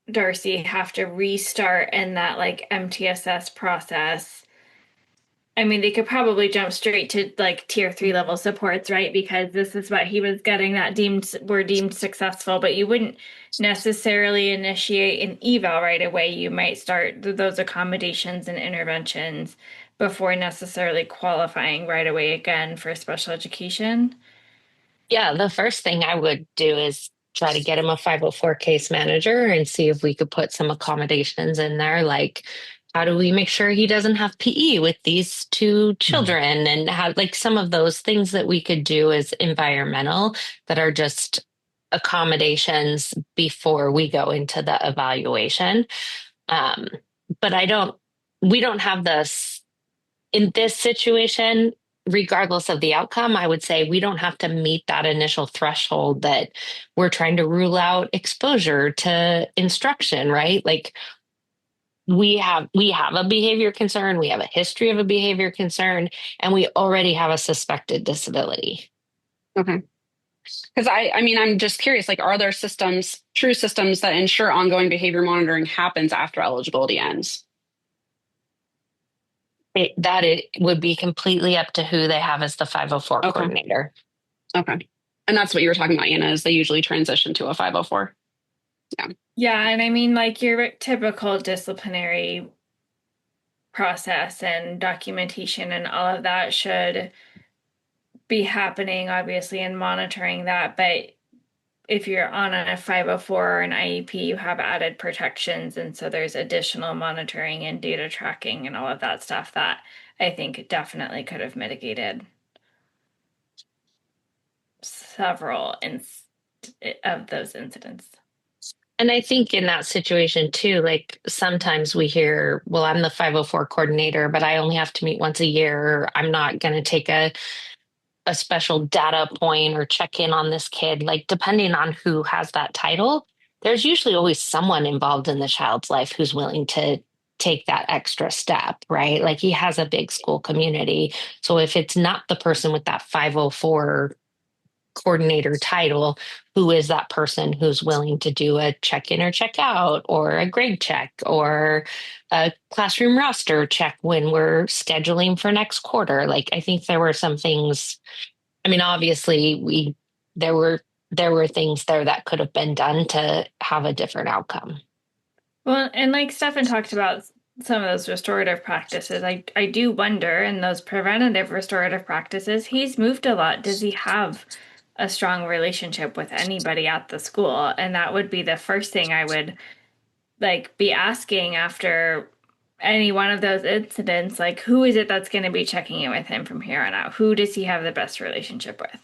Darcy, have to restart in that like MTSS process I mean, they could probably jump straight to like tier 3 level supports, right? Because this is what he was getting that were deemed successful, but you wouldn't necessarily initiate an eval right away. You might start those accommodations and interventions before necessarily qualifying right away again for special education. Yeah, the first thing I would do is try to get him a 504 case manager and see if we could put some accommodations in there. Like, how do we make sure he doesn't have PE with these two Mhm. children? And how, like, some of those things that we could do as environmental that are just accommodations before we go into the evaluation. Um, but we don't have this in this situation, regardless of the outcome. I would say we don't have to meet that initial threshold that we're trying to rule out exposure to instruction, right? Like we have a behavior concern, we have a history of a behavior concern, and we already have a suspected disability. Okay. Because I mean, I'm just curious, like, are there systems, true systems that ensure ongoing behavior monitoring happens after eligibility ends? It would be completely up to who they have as the 504 Okay. coordinator. Okay. And that's what you were talking about, Anna, is they usually transition to a 504. Yeah. Yeah, and I mean, like your typical disciplinary process and documentation and all of that should be happening, obviously, and monitoring that. But if you're on a 504 or an IEP, you have added protections. And so there's additional monitoring and data tracking and all of that stuff that I think definitely could have mitigated several of those incidents. And I think in that situation too, like sometimes we hear, well, I'm the 504 coordinator, but I only have to meet once a year. Or I'm not going to take a special data point or check in on this kid. Like, depending on who has that title, there's usually always someone involved in the child's life who's willing to take that extra step, right? Like, he has a big school community. So if it's not the person with that 504 coordinator title, who is that person who's willing to do a check in or check out, or a grade check, or a classroom roster check when we're scheduling for next quarter? Like, I think there were some things. I mean, obviously, there were things there that could have been done to have a different outcome. Well, and like Stefan talked about some of those restorative practices, I do wonder in those preventative restorative practices, he's moved a lot. Does he have a strong relationship with anybody at the school? And that would be the first thing I would like be asking after any one of those incidents, like who is it that's going to be checking in with him from here on out? Who does he have the best relationship with?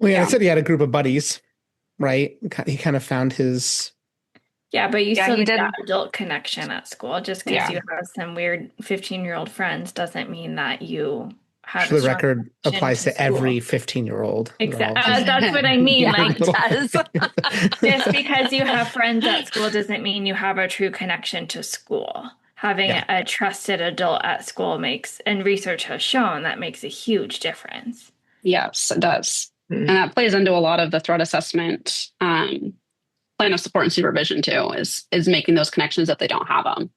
Well, yeah, I Yeah. said he had a group of buddies, right? He kind of found his. Yeah, but you Yeah, still he need did. that adult connection at school. Just because Yeah. you have some weird 15-year-old friends doesn't mean that you have For a the strong record, connection applies to to school. every 15-year-old. Exactly. That's what I mean. Yeah, Like, it does. just because you have friends at school doesn't mean you have a true connection to school. Having Yeah. a trusted adult at school makes, and research has shown that makes a huge difference. Yes, it does. Mm. And that plays into a lot of the threat assessment plan of support and supervision too, is making those connections if they don't have them,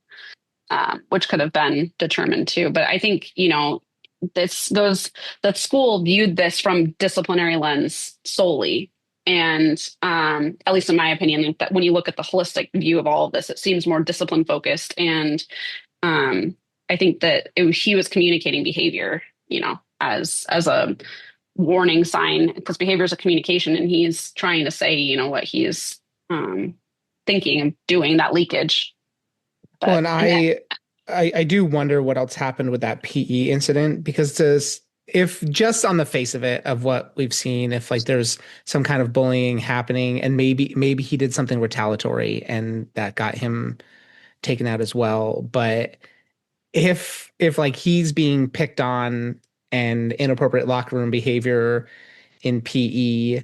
which could have been determined too. But I think, that school viewed this from disciplinary lens solely. And at least in my opinion, that when you look at the holistic view of all of this, it seems more discipline focused. And I think that he was communicating behavior, as a warning sign, because behavior is a communication, and he's trying to say, what he's thinking and doing, that leakage. But, Well, and I do wonder what else happened with that PE incident, because if just on the face of it, of what we've seen, if like there's some kind of bullying happening, and maybe he did something retaliatory and that got him taken out as well. But if like he's being picked on and inappropriate locker room behavior in PE,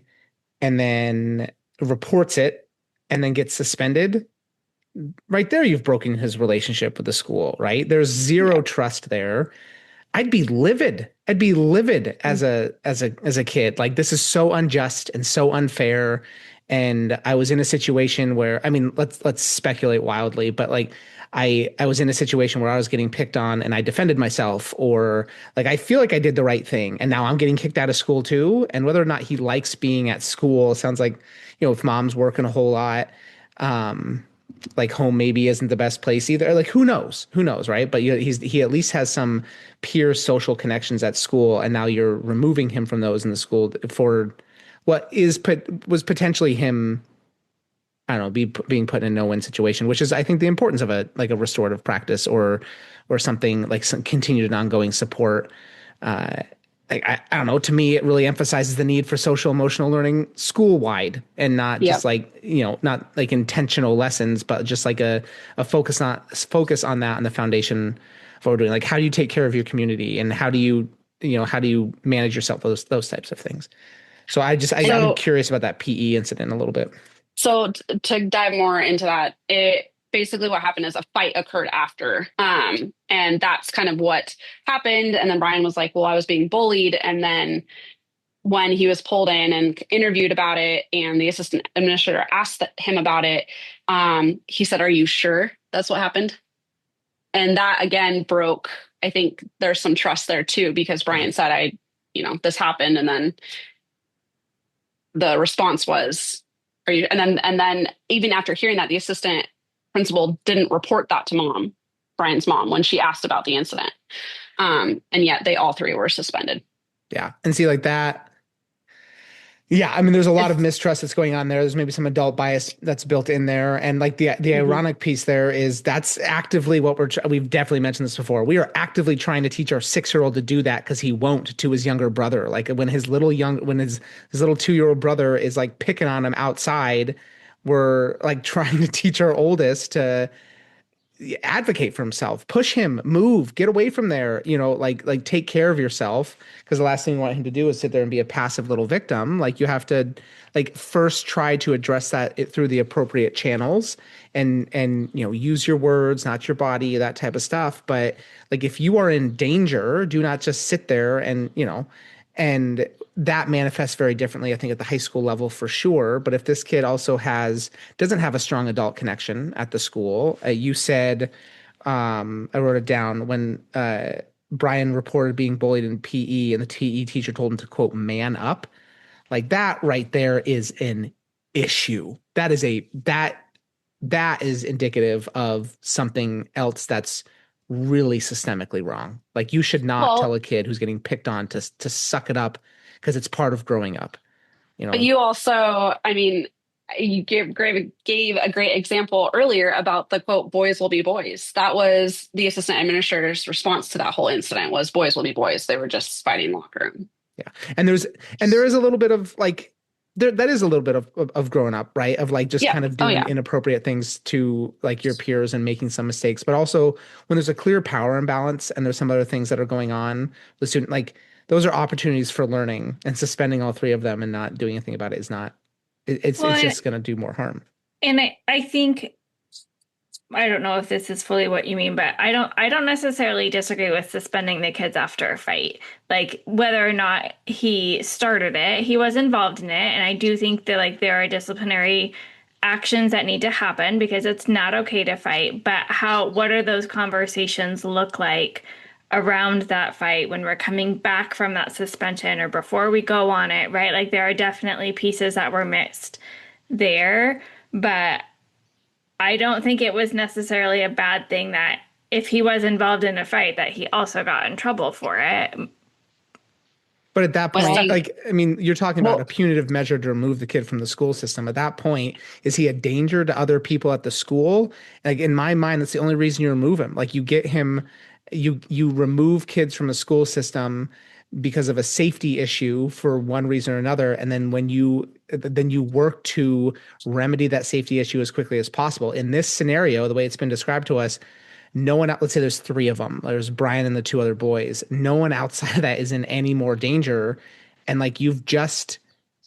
and then reports it and then gets suspended, right there you've broken his relationship with the school, right? There's zero trust there. I'd be livid. As a kid. Like, this is so unjust and so unfair. And I was in a situation where, I mean, let's speculate wildly, but like I was in a situation where I was getting picked on and I defended myself, or like I feel like I did the right thing and now I'm getting kicked out of school too. And whether or not he likes being at school, sounds like, if mom's working a whole lot, um, like home maybe isn't the best place either. Like who knows, right? But he at least has some peer social connections at school, and now you're removing him from those in the school for what was potentially him. I don't know, being put in a no-win situation, which is, I think, the importance of a restorative practice or something like some continued and ongoing support. Uh, I don't know. To me, it really emphasizes the need for social emotional learning school wide, and not Yep. just not like intentional lessons, but just like a focus on that and the foundation of what we're doing. Like, how do you take care of your community, and how do you manage yourself? Those types of things. So I'm curious about that PE incident a little bit. So to dive more into that, it basically what happened is a fight occurred after. And that's kind of what happened. And then Brian was like, well, I was being bullied. And then when he was pulled in and interviewed about it, and the assistant administrator asked him about it, he said, are you sure that's what happened? And that again broke, I think there's some trust there too, because Brian said, this happened. And then the response was, are you, and then even after hearing that, the assistant principal didn't report that to Brian's mom, when she asked about the incident. And yet they all three were suspended. Yeah. And see, like that. Yeah. I mean, there's a lot of mistrust that's going on there. There's maybe some adult bias that's built in there. And like the ironic piece there is that's actively what we've definitely mentioned this before. We are actively trying to teach our 6-year-old to do that because he won't to his younger brother. Like when his little 2-year-old brother is like picking on him outside, we're like trying to teach our oldest to advocate for himself, push him, move, get away from there, like take care of yourself, because the last thing you want him to do is sit there and be a passive little victim. Like you have to first try to address that through the appropriate channels, and use your words, not your body, that type of stuff. But like if you are in danger, do not just sit there and that manifests very differently, I think, at the high school level for sure. But if this kid also doesn't have a strong adult connection at the school, you said, I wrote it down, when Brian reported being bullied in PE and the PE teacher told him to, quote, man up. Like that right there is an issue. That is indicative of something else that's really systemically wrong. Like you should not tell a kid who's getting picked on to suck it up, because it's part of growing up. But you also, I mean, you gave a great example earlier about the quote, boys will be boys. That was the assistant administrator's response to that whole incident, was boys will be boys. They were just fighting in the locker room. Yeah. And there is a little bit of like, that is a little bit of growing up, right? Of like just kind of doing inappropriate things to like your peers and making some mistakes. But also when there's a clear power imbalance and there's some other things that are going on, the student, like those are opportunities for learning, and suspending all three of them and not doing anything about it is not, it's just going to do more harm. And I think, I don't know if this is fully what you mean, but I don't necessarily disagree with suspending the kids after a fight. Like whether or not he started it, he was involved in it. And I do think that like there are disciplinary actions that need to happen, because it's not okay to fight. But what are those conversations look like around that fight when we're coming back from that suspension or before we go on it, right? Like there are definitely pieces that were missed there, but I don't think it was necessarily a bad thing that if he was involved in a fight that he also got in trouble for it. But at that point, you're talking about a punitive measure to remove the kid from the school system. At that point, is he a danger to other people at the school? Like in my mind, that's the only reason you remove him. Like you get him, you remove kids from the school system because of a safety issue for one reason or another, and then you work to remedy that safety issue as quickly as possible. In this scenario, the way it's been described to us, no one, let's say there's 3 of them, there's Brian and the 2 other boys, no one outside of that is in any more danger. And like you've just,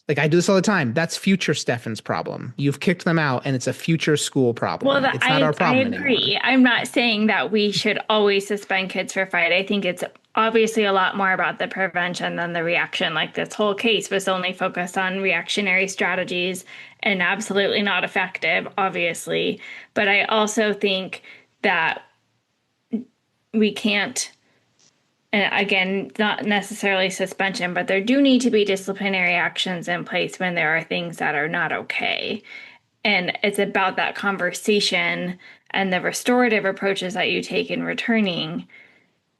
like I do this all the time, that's future Stefan's problem. You've kicked them out and it's a future school problem. Well, it's not our problem I agree. anymore. I'm not saying that we should always suspend kids for fight. I think it's obviously a lot more about the prevention than the reaction. Like this whole case was only focused on reactionary strategies and absolutely not effective, obviously. But I also think that we can't, and again, not necessarily suspension, but there do need to be disciplinary actions in place when there are things that are not okay. And it's about that conversation and the restorative approaches that you take in returning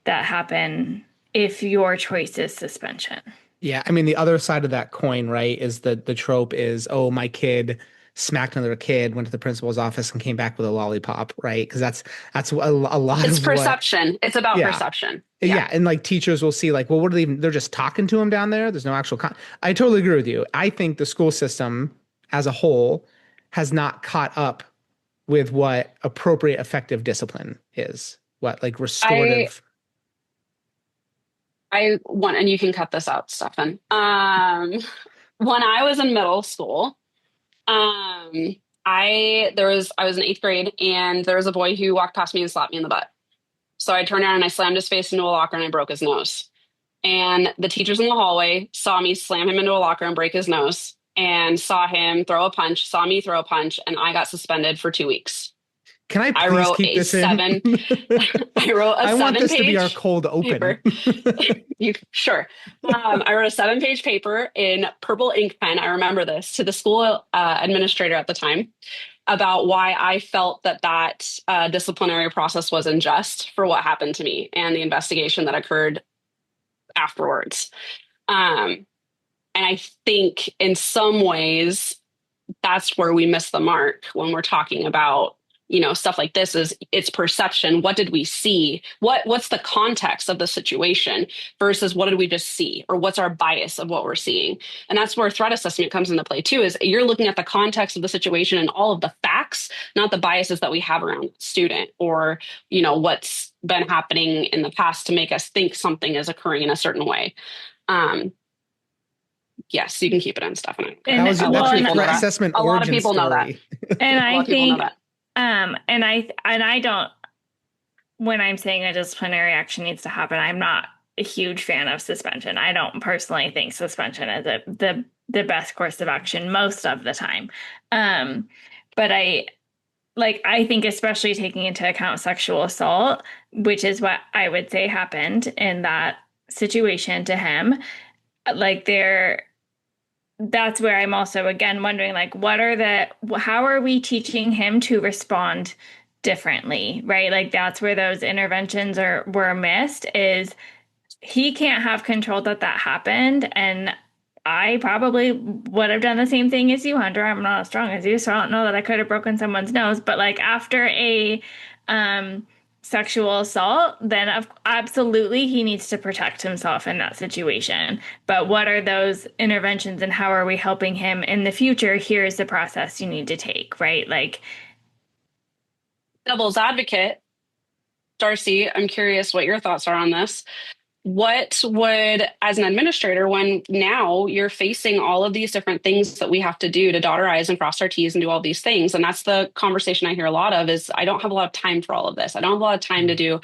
that happen if your choice is suspension. Yeah, I mean the other side of that coin, right, is that the trope is, oh, my kid smacked another kid, went to the principal's office and came back with a lollipop, right? Because that's a lot It's of what. perception. It's about Yeah. perception. Yeah, and like teachers will see like, well, what are they even? They're just talking to him down there. There's no actual. I totally agree with you. I think the school system as a whole has not caught up with what appropriate effective discipline is. What like restorative. I want, and you can cut this out, Stefan. When I was in middle school, I was in eighth grade, and there was a boy who walked past me and slapped me in the butt. So I turned around and I slammed his face into a locker and I broke his nose. And the teachers in the hallway saw me slam him into a locker and break his nose, and saw him throw a punch, saw me throw a punch, and I got suspended for 2 weeks. Can I please keep this in? I wrote a I want this to be our seven-page cold open. Sure. I wrote a 7-page paper in purple ink pen. I remember this, to the school administrator at the time, about why I felt that disciplinary process was unjust for what happened to me and the investigation that occurred afterwards. And I think in some ways that's where we miss the mark when we're talking about, stuff like this. Is it's perception. What did we see? What's the context of the situation versus what did we just see, or what's our bias of what we're seeing? And that's where threat assessment comes into play too, is you're looking at the context of the situation and all of the facts, not the biases that we have around the student, or, what's been happening in the past to make us think something is occurring in a certain way. Yes, you can keep it in, Stephanie. That was threat assessment. A lot of people know that. And I think, and I don't, when I'm saying a disciplinary action needs to happen, I'm not a huge fan of suspension. I don't personally think suspension is the best course of action most of the time. But I think, especially taking into account sexual assault, which is what I would say happened in that situation to him, that's where I'm also again wondering, how are we teaching him to respond differently, right? That's where those interventions were missed, is he can't have control that happened. And I probably would have done the same thing as you, Hunter. I'm not as strong as you, so I don't know that I could have broken someone's nose. But after a sexual assault, then absolutely he needs to protect himself in that situation. But what are those interventions, and how are we helping him in the future? Here's the process you need to take, right? Devil's advocate, Darcy, I'm curious what your thoughts are on this. What would, as an administrator, when now you're facing all of these different things that we have to do to dot our I's and cross our T's and do all these things, and that's the conversation I hear a lot of, is I don't have a lot of time for all of this. I don't have a lot of time to do,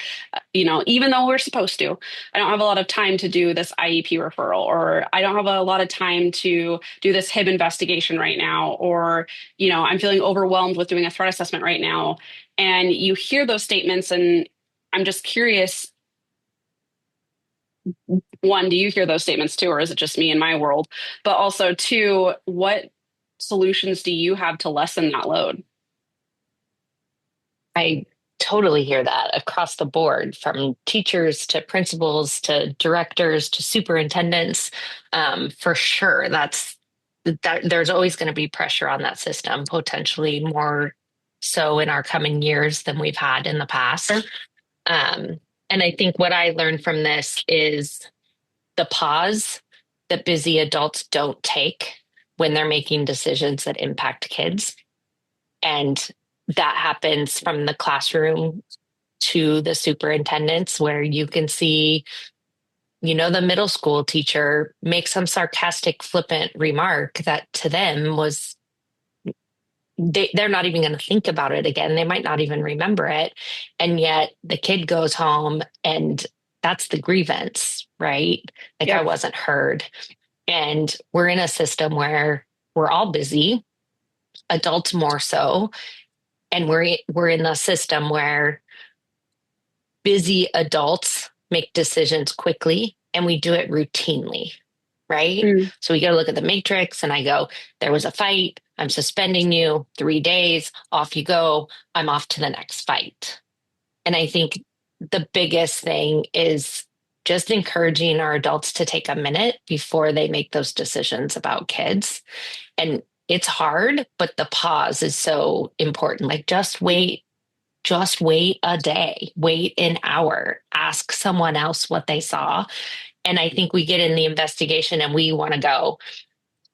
even though we're supposed to, I don't have a lot of time to do this IEP referral, or I don't have a lot of time to do this HIB investigation right now, or, I'm feeling overwhelmed with doing a threat assessment right now. And you hear those statements, and I'm just curious, one, do you hear those statements too, or is it just me in my world? But also, two, what solutions do you have to lessen that load? I totally hear that across the board, from teachers to principals to directors to superintendents. For sure, there's always going to be pressure on that system, potentially more so in our coming years than we've had in the past. And I think what I learned from this is the pause that busy adults don't take when they're making decisions that impact kids. And that happens from the classroom to the superintendents, where you can see, the middle school teacher make some sarcastic, flippant remark that to them was, they're not even going to think about it again. They might not even remember it. And yet the kid goes home and that's the grievance, right? I wasn't heard. And we're in a system where we're all busy, adults more so. And we're in a system where busy adults make decisions quickly and we do it routinely, right? So we go look at the matrix and I go, there was a fight. I'm suspending you 3 days. Off you go. I'm off to the next fight. And I think the biggest thing is just encouraging our adults to take a minute before they make those decisions about kids. And it's hard, but the pause is so important. Like just wait a day, wait an hour, ask someone else what they saw. And I think we get in the investigation and we want to go,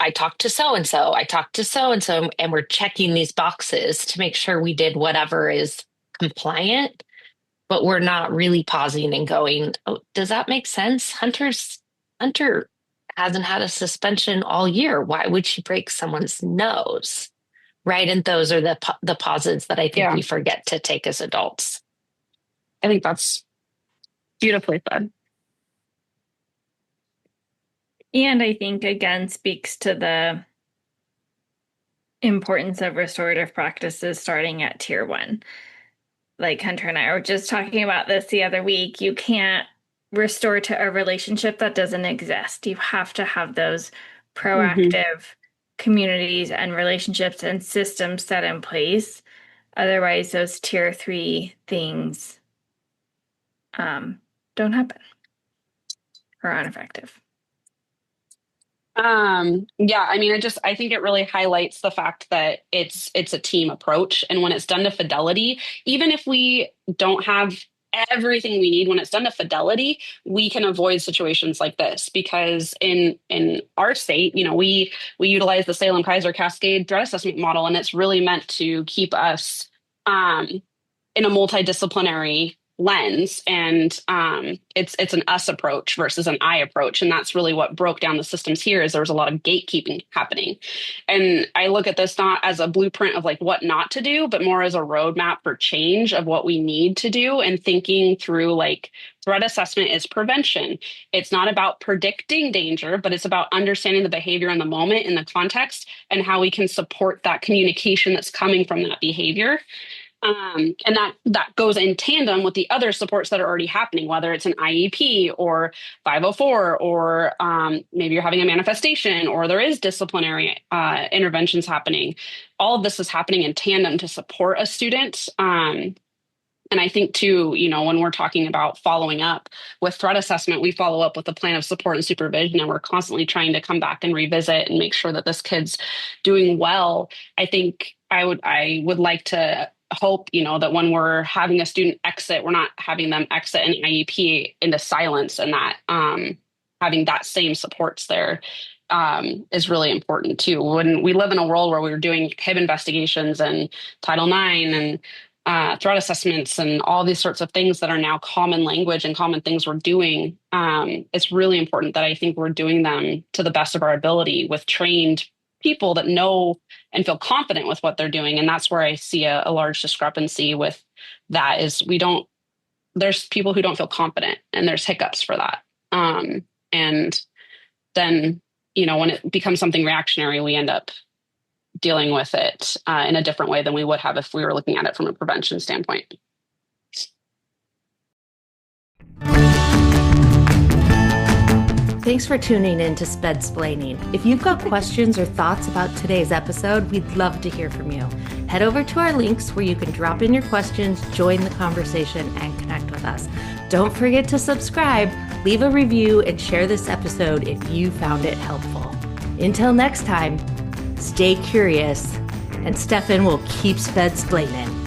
I talked to so-and-so, I talked to so-and-so, and we're checking these boxes to make sure we did whatever is compliant, but we're not really pausing and going, oh, does that make sense? Hunter hasn't had a suspension all year. Why would she break someone's nose? Right. And those are the pauses that I think we forget to take as adults. I think that's beautifully said. And I think, again, speaks to the importance of restorative practices starting at tier 1. Like Hunter and I were just talking about this the other week. You can't restore to a relationship that doesn't exist. You have to have those proactive communities and relationships and systems set in place. Otherwise, those tier 3 things don't happen or are ineffective. Yeah, I mean, I think it really highlights the fact that it's a team approach. And when it's done to fidelity, even if we don't have everything we need, when it's done to fidelity, we can avoid situations like this. Because in our state, we utilize the Salem-Kaiser Cascade threat assessment model, and it's really meant to keep us in a multidisciplinary lens, and it's an us approach versus an I approach, and that's really what broke down the systems here. Is there was a lot of gatekeeping happening, and I look at this not as a blueprint of like what not to do, but more as a roadmap for change of what we need to do, and thinking through like threat assessment is prevention. It's not about predicting danger, but it's about understanding the behavior in the moment, in the context, and how we can support that communication that's coming from that behavior. And that goes in tandem with the other supports that are already happening, whether it's an IEP or 504, or maybe you're having a manifestation, or there is disciplinary interventions happening. All of this is happening in tandem to support a student. And I think too, when we're talking about following up with threat assessment, we follow up with a plan of support and supervision, and we're constantly trying to come back and revisit and make sure that this kid's doing well. I think I would like to hope, that when we're having a student exit, we're not having them exit an IEP into silence, and that having that same supports there is really important too. When we live in a world where we're doing HIB investigations and Title IX and threat assessments and all these sorts of things that are now common language and common things we're doing, it's really important that I think we're doing them to the best of our ability with trained people that know and feel confident with what they're doing. And that's where I see a large discrepancy with that is there's people who don't feel confident, and there's hiccups for that. And then, when it becomes something reactionary, we end up dealing with it in a different way than we would have if we were looking at it from a prevention standpoint. Thanks for tuning in to Spedsplaining. If you've got questions or thoughts about today's episode, we'd love to hear from you. Head over to our links where you can drop in your questions, join the conversation, and connect with us. Don't forget to subscribe, leave a review, and share this episode if you found it helpful. Until next time, stay curious, and Stefan will keep Spedsplaining.